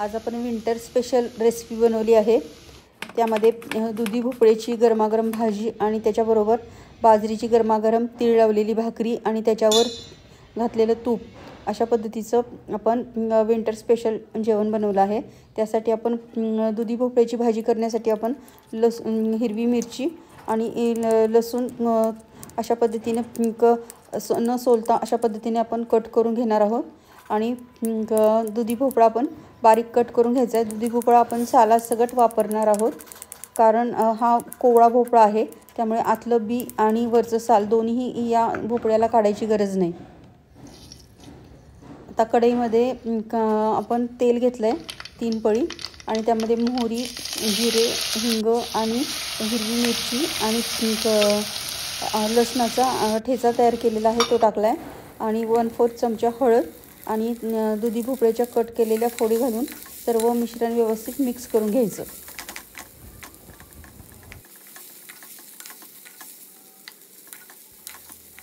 आज आपण winter special recipe बनवली आहे। त्यामध्ये दुधी भोपळ्याची गरमागरम भाजी आणि त्याच्याबरोबर बाजरीची गरमागरम तीळ लावलेली भाकरी आणि त्याच्यावर घातलेलं तूप अशा पद्धतीचं आपण विंटर स्पेशल जेवण बनवलं आहे। त्यासाठी आपण दुधी भोपळ्याची भाजी करण्यासाठी आपण हिरवी मिरची आणि लसूण अशा पद्धतीने न सोलता अशा पद्धतीने आपण कट करून घेणार आहोत। आणि दुधी भोपळा आपण बारीक कट करून घ्यायचा आहे। दुधी भोपळा आपण सालासकट वापरणार आहोत, कारण हा कोवळा भोपळा आहे, त्यामुळे आतलं बी आणि वरचं साल दोन्ही या भोपळ्याला काढायची गरज नाही। आता कढईमध्ये आपण तेल घेतलं आहे 3 पळी आणि त्यामध्ये मोहरी, जिरे, हिंग आणि हिरवी मिरची आणि लसणाचा ठेचा तयार केलेला आहे तो टाकला आहे आणि 1/4 चमचा हळद आणि दुधी भोपळ्याच्या कट केलेल्या फोडी घालून सर्व मिश्रण व्यवस्थित मिक्स करून घ्यायचं।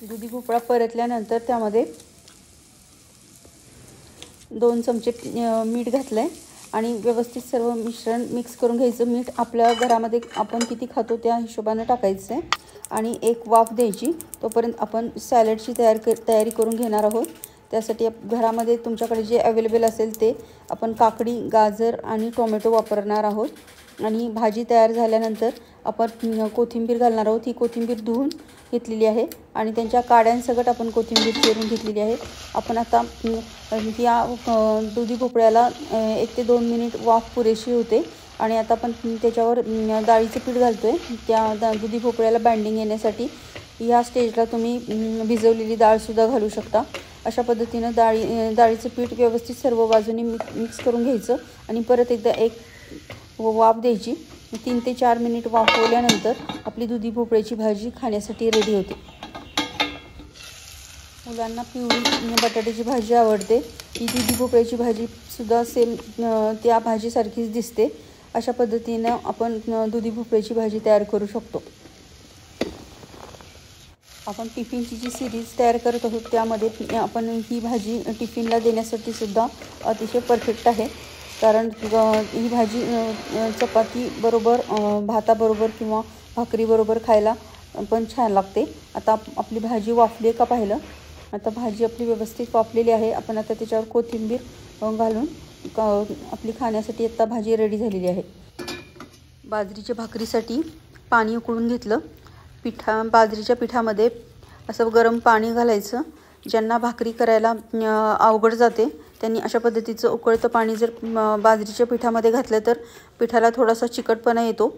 दुधी भोपळा परतल्यानंतर त्यामध्ये 2 चमचे मीठ घातलंय आणि व्यवस्थित सर्व मिश्रण मिक्स करून घ्यायचं। मीठ आपल्या घरामध्ये आपण किती खातो त्या हिशोबाने टाकायचं आहे आणि एक वाफ द्यायची। तोपर्यंत आपण सॅलडची तयारी करून घेणार आहोत। त्यासाठी घरामध्ये तुमच्याकडे जे अवेलेबल असेल ते आपण काकडी, गाजर आणि टोमॅटो वापरणार आहोत। आणि भाजी तयार झाल्यानंतर आपण कोथिंबीर घालणार आहोत। ही कोथिंबीर धुवून घेतलेली आहे आणि त्यांच्या काड्यांसकट आपण कोथिंबीर चिरून घेतलेली आहे। आपण आता या दुधी भोपळ्याला 1 ते 2 मिनिट वाफ पुरेशी होते आणि आता आपण त्याच्यावर डाळीचं पीठ घालतोय त्या दुधी भोपळ्याला बाइंडिंग येण्यासाठी। या स्टेजला तुम्ही भिजवलेली डाळ सुद्धा घालू शकता। अशा पद्धतीने डाळीचं पीठ व्यवस्थित सर्व बाजूनी मिक्स करून घ्यायचं आणि परत एकदा एक वाफ द्यायची। 3 ते 4 मिनिट वाफवल्यानंतर आपली दुधी भोपळ्याची भाजी खाण्यासाठी रेडी होते। मुलांना पिवळी बटाट्याची भाजी आवडते, ही दुधी भोपळ्याची भाजी सुद्धा सेम त्या भाजीसारखीच दिसते। अशा पद्धतीने आपण दुधी भोपळ्याची भाजी तयार करू शकतो। आपण टिफिनची जी सिरीज तयार करत आहोत त्यामध्ये आपण ही भाजी टिफिनला देण्यासाठी सुद्धा अतिशय परफेक्ट आहे, कारण ही भाजी चपाती बरोबर, भाताबरोबर किंवा भाकरीबरोबर खायला पण छान लागते। आता आपली भाजी वाफली आहे का पाहिलं। आता भाजी आपली व्यवस्थित वाफलेली आहे। आपण आता त्याच्यावर कोथिंबीर घालून आपली खाण्यासाठी आता भाजी रेडी झालेली आहे। बाजरीच्या भाकरीसाठी पाणी उकळून घेतलं। बाजरीच्या पिठामध्ये असं गरम पाणी घालायचं। ज्यांना भाकरी करायला अवघड जाते त्यांनी अशा पद्धतीचं उकळतं पाणी जर बाजरीच्या पिठामध्ये घातलं तर पिठाला थोडासा चिकटपणा येतो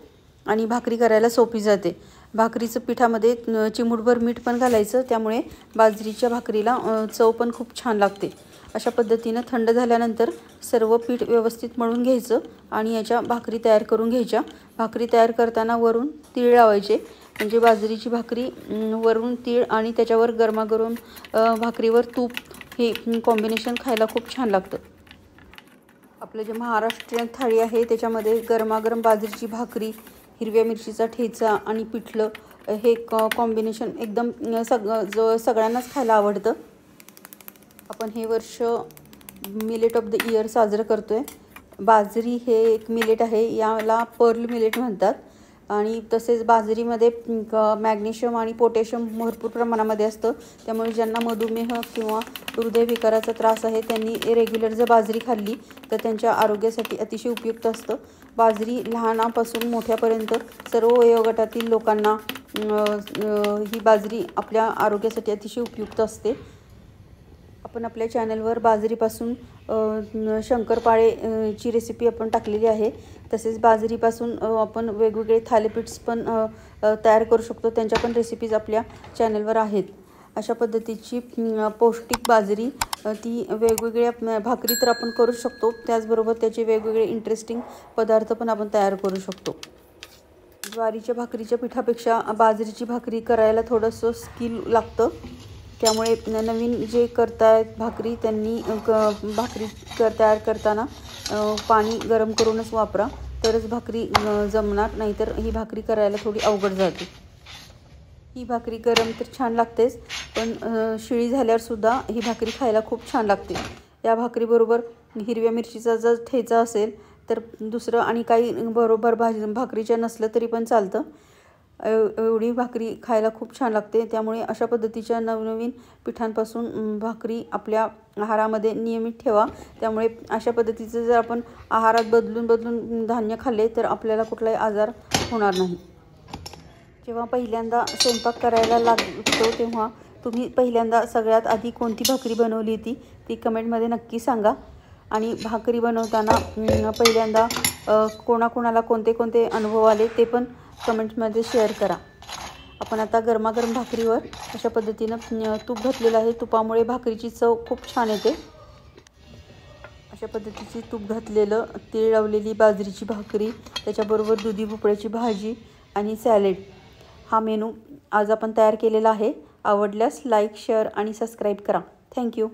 आणि भाकरी करायला सोपी जाते। भाकरीचं पिठामध्ये चिमूटभर मीठ पण घालायचं, त्यामुळे बाजरीच्या भाकरीला चव पण खूप छान लागते। अशा पद्धतीनं थंड झाल्यानंतर सर्व पीठ व्यवस्थित मळून घ्यायचं आणि याच्या भाकरी तयार करून घ्यायच्या। भाकरी तयार करताना वरून तीळ लावायचे, म्हणजे बाजरीची भाकरी वरून तीळ आणि त्याच्यावर गरमागरम भाकरीवर तूप, हे कॉम्बिनेशन खायला खूप छान लागतं। आपलं जे महाराष्ट्रीयन थाळी आहे त्याच्यामध्ये गरमागरम बाजरीची भाकरी, हिरव्या मिरचीचा ठेचा आणि पिठलं, हे कॉम्बिनेशन एकदम सगळ्यांनाच खायला आवडतं। आपण हे वर्ष मिलेट ऑफ द इयर साजरं करतोय। बाजरी हे एक मिलेट आहे, याला पर्ल मिलेट म्हणतात आणि तसेच बाजरीमध्ये मॅग्नेशियम आणि पोटॅशियम भरपूर प्रमाणामध्ये असतं, त्यामुळे ज्यांना मधुमेह किंवा हृदयविकाराचा त्रास आहे त्यांनी रेग्युलर जर बाजरी खाल्ली तर त्यांच्या आरोग्यासाठी अतिशय उपयुक्त असतं। बाजरी लहानापासून मोठ्यापर्यंत सर्व वयोगटातील लोकांना ही बाजरी आपल्या आरोग्यासाठी अतिशय उपयुक्त असते। आपण आपल्या चॅनलवर बाजरीपासून शंकरपाळेची रेसिपी आपण टाकलेली आहे। तसेच बाजरीपासून आपण वेगवेगळे थालीपीठ्स पण तयार करू शकतो, त्यांच्या पण रेसिपीज आपल्या चॅनलवर आहेत। अशा पद्धतीची पौष्टिक बाजरी ती वेगवेगळ्या भाकरी तर आपण करू शकतो, त्याचबरोबर त्याचे वेगवेगळे इंटरेस्टिंग पदार्थ पण आपण तयार करू शकतो। ज्वारीच्या भाकरीच्या पिठापेक्षा बाजरीची भाकरी करायला थोडंसं स्किल लागतं, त्यामुळे नवीन जे करतायत भाकरी त्यांनी भाकरी तयार करताना पाणी गरम करूनच वापरा, तरच भाकरी जमणार, नाहीतर ही भाकरी करायला थोडी अवघड जाते। ही भाकरी गरम तर छान लागतेच, पण शिळी झाल्यावर सुद्धा ही भाकरी खायला खूप छान लागते। या भाकरीबरोबर हिरव्या मिरचीचा जर ठेचा असेल तर दुसरं आणि काही बरोबर भाकरीच्या नसलं तरी पण चालतं. एवढी भाकरी खायला खूप छान लागते. त्यामुळे अशा पद्धतीच्या नवनवीन पिठांपासून भाकरी आपल्या आहारामध्ये नियमित ठेवा. त्यामुळे अशा पद्धतीचं जर आपण आहारात बदलून धान्य खाल्ले तर आपल्याला कुठलाही आजार होणार नाही. जेव्हा पहिल्यांदा स्वयंपाक करायला लागतो तेव्हा तुम्ही पहिल्यांदा सगळ्यात आधी कोणती भाकरी बनवली होती ती कमेंटमध्ये नक्की सांगा. आणि भाकरी बनवताना पहिल्यांदा कोणाकोणाला कोणते अनुभव आले ते पण कमेंट्समध्ये शेअर करा. आपण आता गरमागरम भाकरीवर अशा पद्धतीनं तूप घातलेलं आहे. तुपामुळे भाकरीची चव खूप छान येते. अशा पद्धतीची तूप घातलेलं तीळ लावलेली बाजरीची भाकरी, त्याच्याबरोबर दुधी भोपळ्याची भाजी आणि सॅलेड, हा मेनू आज आपण तयार केलेला आहे. आवडल्यास लाईक, शेअर आणि सबस्क्राईब करा. थँक्यू.